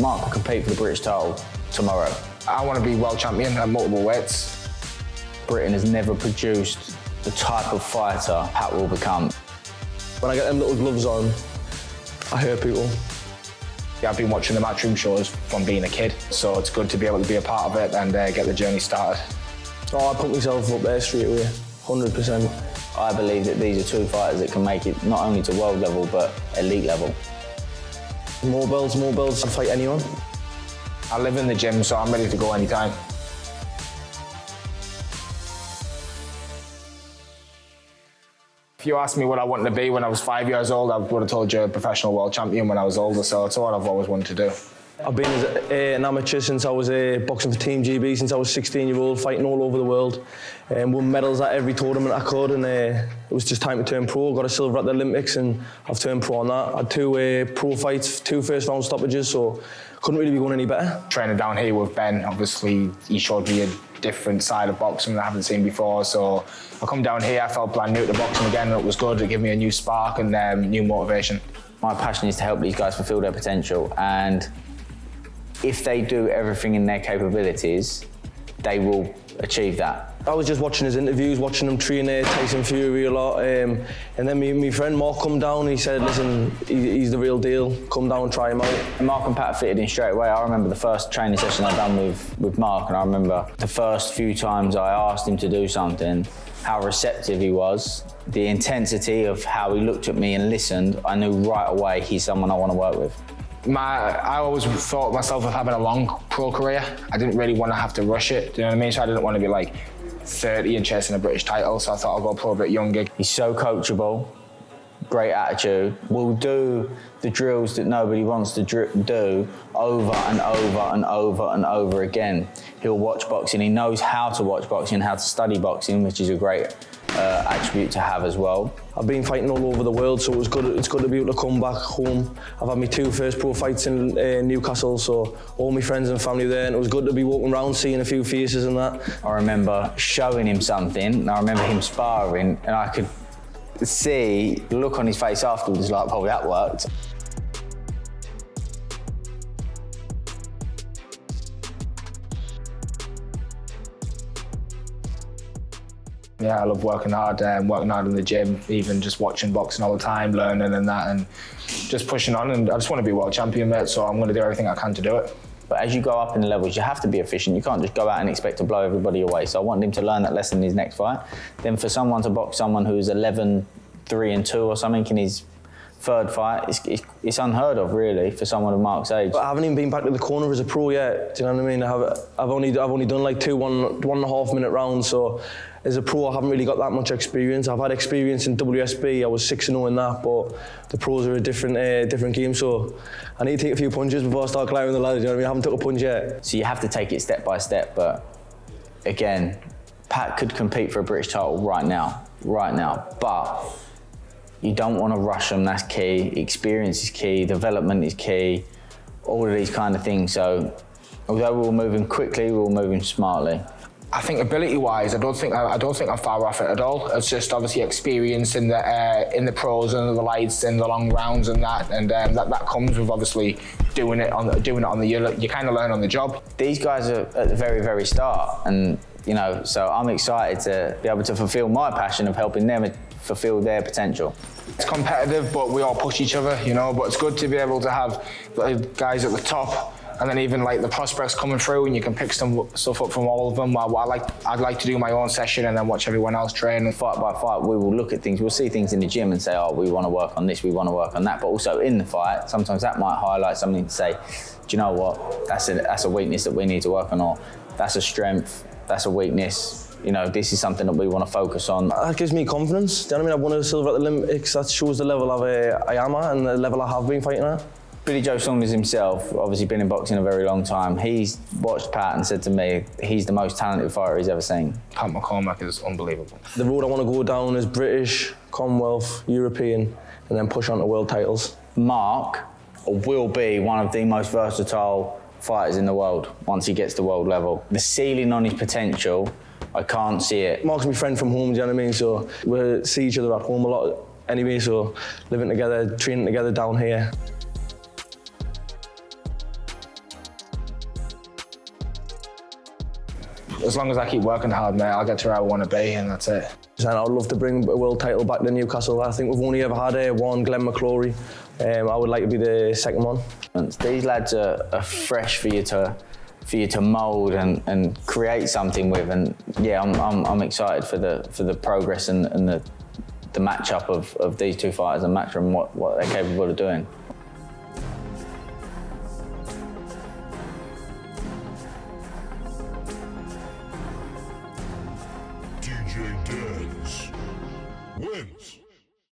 Mark will compete for the British title tomorrow. I want to be world champion at multiple weights. Britain has never produced the type of fighter Pat will become. When I get them little gloves on, I hear people. Yeah, I've been watching the Matchroom shows from being a kid, so it's good to be able to be a part of it and get the journey started. Oh, I put myself up there straight away, 100%. I believe that these are two fighters that can make it not only to world level, but elite level. More belts, I'd fight anyone. I live in the gym, so I'm ready to go anytime. If you asked me what I wanted to be when I was 5 years old, I would have told you a professional world champion when I was older, so it's what I've always wanted to do. I've been an amateur since I was boxing for Team GB, since I was 16-year-old, fighting all over the world. Won medals at every tournament I could, and it was just time to turn pro. Got a silver at the Olympics, and I've turned pro on that. I had two pro fights, 2 first-round stoppages, so couldn't really be going any better. Training down here with Ben, obviously, he showed me a different side of boxing that I haven't seen before, so I come down here, I felt brand new to boxing again, and it was good. It gave me a new spark and new motivation. My passion is to help these guys fulfill their potential, and if they do everything in their capabilities, they will achieve that. I was just watching his interviews, watching him train Tyson Fury a lot, and then my friend Mark come down and he said, listen, he's the real deal, come down and try him out. And Mark and Pat fitted in straight away. I remember the first training session I'd done with Mark, and I remember the first few times I asked him to do something, how receptive he was, the intensity of how he looked at me and listened. I knew right away he's someone I want to work with. I always thought myself of having a long pro career. I didn't really want to have to rush it, do you know what I mean? So I didn't want to be like 30 and chasing a British title, so I thought I'll go pro a bit younger. He's so coachable, great attitude, will do the drills that nobody wants to do over and over and over and over again. He'll watch boxing, he knows how to watch boxing, how to study boxing, which is a great attribute to have as well. I've been fighting all over the world, so it's good to be able to come back home. I've had my 2 first pro fights in Newcastle, so all my friends and family there, and it was good to be walking around, seeing a few faces and that. I remember showing him something, and I remember him sparring, and I could see the look on his face afterwards, like, oh, that worked. Yeah, I love working hard in the gym, even just watching boxing all the time, learning and that, and just pushing on. And I just want to be world champion, mate, so I'm going to do everything I can to do it. But as you go up in the levels, you have to be efficient. You can't just go out and expect to blow everybody away. So I want him to learn that lesson in his next fight. Then for someone to box someone who's 11-3-2 or something in his third fight, it's unheard of, really, for someone of Mark's age. But I haven't even been back to the corner as a pro yet. Do you know what I mean? I've only done like 2 1.5 minute rounds. So as a pro, I haven't really got that much experience. I've had experience in WSB. I was 6-0 in that, but the pros are a different game. So I need to take a few punches before I start climbing the ladder. Do you know what I mean? I haven't took a punch yet. So you have to take it step by step. But again, Pat could compete for a British title right now. But you don't want to rush them, that's key. Experience is key, development is key, all of these kind of things. So although we were moving quickly, we were moving smartly. I think ability-wise, I don't think I'm far off it at all. It's just obviously experience in the pros and the lights and the long rounds and that, and that comes with obviously doing it on the you kind of learn on the job. These guys are at the very, very start, and you know, so I'm excited to be able to fulfil my passion of helping them fulfil their potential. It's competitive, but we all push each other, you know, but it's good to be able to have the guys at the top and then even like the prospects coming through, and you can pick some stuff up from all of them. I'd like to do my own session and then watch everyone else train. And fight by fight, we will look at things, we'll see things in the gym and say, oh, we want to work on this, we want to work on that. But also in the fight, sometimes that might highlight something to say, do you know what, that's a weakness that we need to work on, or that's a strength, that's a weakness. You know, this is something that we want to focus on. That gives me confidence. Do you know what I mean? I won a silver at the Olympics. That shows the level I am at and the level I have been fighting at. Billy Joe Saunders himself, obviously been in boxing a very long time. He's watched Pat and said to me, he's the most talented fighter he's ever seen. Pat McCormack is unbelievable. The road I want to go down is British, Commonwealth, European, and then push on to world titles. Mark will be one of the most versatile fighters in the world once he gets to world level. The ceiling on his potential, I can't see it. Mark's my friend from home, do you know what I mean? So we see each other at home a lot anyway, so living together, training together down here. as long as I keep working hard, mate, I'll get to where I want to be, and that's it. And I'd love to bring a world title back to Newcastle. I think we've only ever had one, Glenn McClory. I would like to be the second one. These lads are fresh for you to mould and create something with, and yeah, I'm excited for the progress and the match-up of these two fighters and Matchroom, what they're capable of doing. DJ Dens wins.